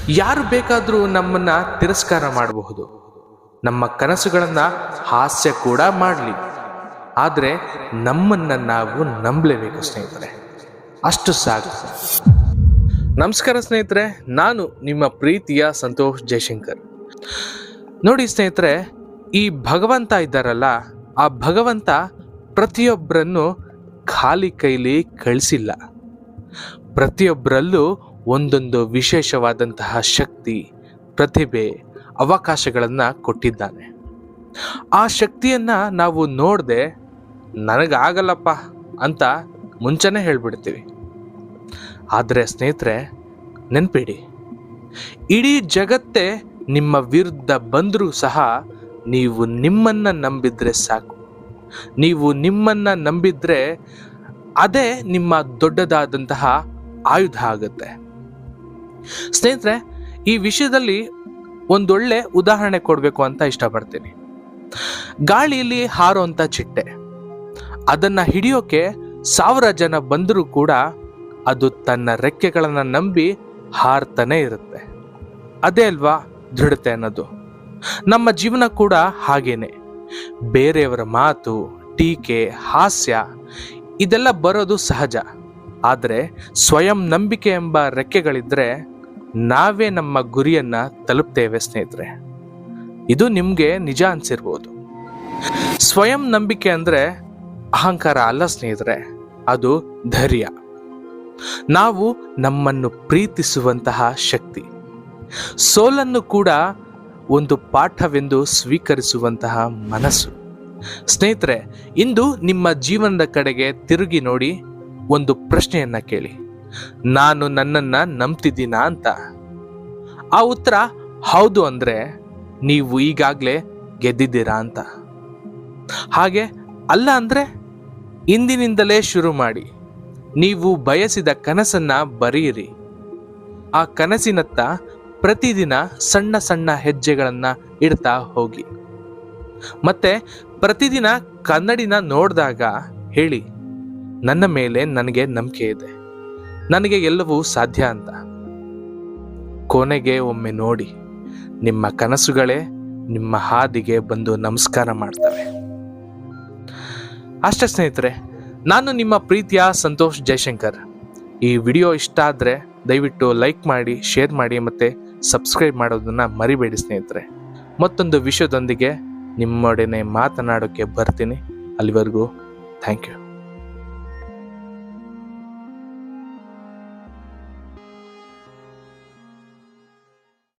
ಯಾರು ಬೇಕಾದರೂ ನಮ್ಮನ್ನ ತಿರಸ್ಕಾರ ಮಾಡಬಹುದು, ನಮ್ಮ ಕನಸುಗಳನ್ನ ಹಾಸ್ಯ ಕೂಡ ಮಾಡಲಿ, ಆದರೆ ನಮ್ಮನ್ನ ನಾವು ನಂಬಲೇಬೇಕು ಸ್ನೇಹಿತರೆ. ಅಷ್ಟು ಸಾಕು. ನಮಸ್ಕಾರ ಸ್ನೇಹಿತರೆ, ನಾನು ನಿಮ್ಮ ಪ್ರೀತಿಯ ಸಂತೋಷ್ ಜಯಶಂಕರ್. ನೋಡಿ ಸ್ನೇಹಿತರೆ, ಈ ಭಗವಂತ ಇದ್ದಾರಲ್ಲ, ಆ ಭಗವಂತ ಪ್ರತಿಯೊಬ್ಬರನ್ನು ಖಾಲಿ ಕೈಲಿ ಕಳಿಸಿಲ್ಲ. ಪ್ರತಿಯೊಬ್ಬರಲ್ಲೂ ಒಂದೊಂದು ವಿಶೇಷವಾದಂತಹ ಶಕ್ತಿ, ಪ್ರತಿಭೆ, ಅವಕಾಶಗಳನ್ನು ಕೊಟ್ಟಿದ್ದಾನೆ. ಆ ಶಕ್ತಿಯನ್ನು ನಾವು ನೋಡದೆ ನನಗಾಗಲ್ಲಪ್ಪ ಅಂತ ಮುಂಚೆನೇ ಹೇಳ್ಬಿಡ್ತೀವಿ. ಆದರೆ ಸ್ನೇಹಿತರೆ, ನೆನ್ಪಿಡಿ, ಇಡೀ ಜಗತ್ತೇ ನಿಮ್ಮ ವಿರುದ್ಧ ಬಂದರೂ ಸಹ ನೀವು ನಿಮ್ಮನ್ನು ನಂಬಿದ್ರೆ ಸಾಕು. ನೀವು ನಿಮ್ಮನ್ನು ನಂಬಿದ್ರೆ ಅದೇ ನಿಮ್ಮ ದೊಡ್ಡದಾದಂತಹ ಆಯುಧ ಆಗುತ್ತೆ. ಸ್ನೇಹಿತರೆ, ಈ ವಿಷಯದಲ್ಲಿ ಒಂದೊಳ್ಳೆ ಉದಾಹರಣೆ ಕೊಡಬೇಕು ಅಂತ ಇಷ್ಟಪಡ್ತೀನಿ. ಗಾಳಿಯಲ್ಲಿ ಹಾರುವಂಥ ಚಿಟ್ಟೆ, ಅದನ್ನು ಹಿಡಿಯೋಕೆ 1000 ಜನ ಬಂದರೂ ಕೂಡ ಅದು ತನ್ನ ರೆಕ್ಕೆಗಳನ್ನು ನಂಬಿ ಹಾರ್ತಾನೆ ಇರುತ್ತೆ. ಅದೇ ಅಲ್ವಾ ದೃಢತೆ ಅನ್ನೋದು. ನಮ್ಮ ಜೀವನ ಕೂಡ ಹಾಗೇನೆ. ಬೇರೆಯವರ ಮಾತು, ಟೀಕೆ, ಹಾಸ್ಯ ಇದೆಲ್ಲ ಬರೋದು ಸಹಜ. ಆದರೆ ಸ್ವಯಂ ನಂಬಿಕೆ ಎಂಬ ರೆಕ್ಕೆಗಳಿದ್ರೆ ನಾವೇ ನಮ್ಮ ಗುರಿಯನ್ನ ತಲುಪ್ತೇವೆ ಸ್ನೇಹಿತರೆ. ಇದು ನಿಮಗೆ ನಿಜ ಅನ್ಸಿರ್ಬೋದು. ಸ್ವಯಂ ನಂಬಿಕೆ ಅಂದ್ರೆ ಅಹಂಕಾರ ಅಲ್ಲ ಸ್ನೇಹಿತರೆ, ಅದು ಧೈರ್ಯ. ನಾವು ನಮ್ಮನ್ನು ಪ್ರೀತಿಸುವಂತಹ ಶಕ್ತಿ, ಸೋಲನ್ನು ಕೂಡ ಒಂದು ಪಾಠವೆಂದು ಸ್ವೀಕರಿಸುವಂತಹ ಮನಸ್ಸು. ಸ್ನೇಹಿತರೆ, ಇಂದು ನಿಮ್ಮ ಜೀವನದ ಕಡೆಗೆ ತಿರುಗಿ ನೋಡಿ ಒಂದು ಪ್ರಶ್ನೆಯನ್ನ ಕೇಳಿ, ನಾನು ನನ್ನನ್ನ ನಂಬ್ತಿದ್ದೀನಾ ಅಂತ. ಆ ಉತ್ತರ ಹೌದು ಅಂದ್ರೆ ನೀವು ಈಗಾಗಲೇ ಗೆದ್ದಿದ್ದೀರಾ ಅಂತ. ಹಾಗೆ ಅಲ್ಲ ಅಂದ್ರೆ ಇಂದಿನಿಂದಲೇ ಶುರು ಮಾಡಿ. ನೀವು ಬಯಸಿದ ಕನಸನ್ನ ಬರೆಯಿರಿ. ಆ ಕನಸಿನತ್ತ ಪ್ರತಿದಿನ ಸಣ್ಣ ಸಣ್ಣ ಹೆಜ್ಜೆಗಳನ್ನ ಇಡ್ತಾ ಹೋಗಿ. ಮತ್ತೆ ಪ್ರತಿದಿನ ಕನ್ನಡಿನ ನೋಡಿದಾಗ ಹೇಳಿ, ನನ್ನ ಮೇಲೆ ನನಗೆ ನಂಬಿಕೆ ಇದೆ, ನನಗೆ ಎಲ್ಲವೂ ಸಾಧ್ಯ ಅಂತ. ಕೊನೆಗೆ ಒಮ್ಮೆ ನೋಡಿ, ನಿಮ್ಮ ಕನಸುಗಳೇ ನಿಮ್ಮ ಹಾದಿಗೆ ಬಂದು ನಮಸ್ಕಾರ ಮಾಡ್ತವೆ. ಅಷ್ಟೇ ಸ್ನೇಹಿತರೆ, ನಾನು ನಿಮ್ಮ ಪ್ರೀತಿಯ ಸಂತೋಷ್ ಜಯಶಂಕರ್. ಈ ವಿಡಿಯೋ ಇಷ್ಟ ಆದರೆ ದಯವಿಟ್ಟು ಲೈಕ್ ಮಾಡಿ, ಶೇರ್ ಮಾಡಿ ಮತ್ತು ಸಬ್ಸ್ಕ್ರೈಬ್ ಮಾಡೋದನ್ನು ಮರಿಬೇಡಿ ಸ್ನೇಹಿತರೆ. ಮತ್ತೊಂದು ವಿಷಯದೊಂದಿಗೆ ನಿಮ್ಮೊಡನೆ ಮಾತನಾಡೋಕ್ಕೆ ಬರ್ತೀನಿ. ಅಲ್ಲಿವರೆಗೂ ಥ್ಯಾಂಕ್ ಯು.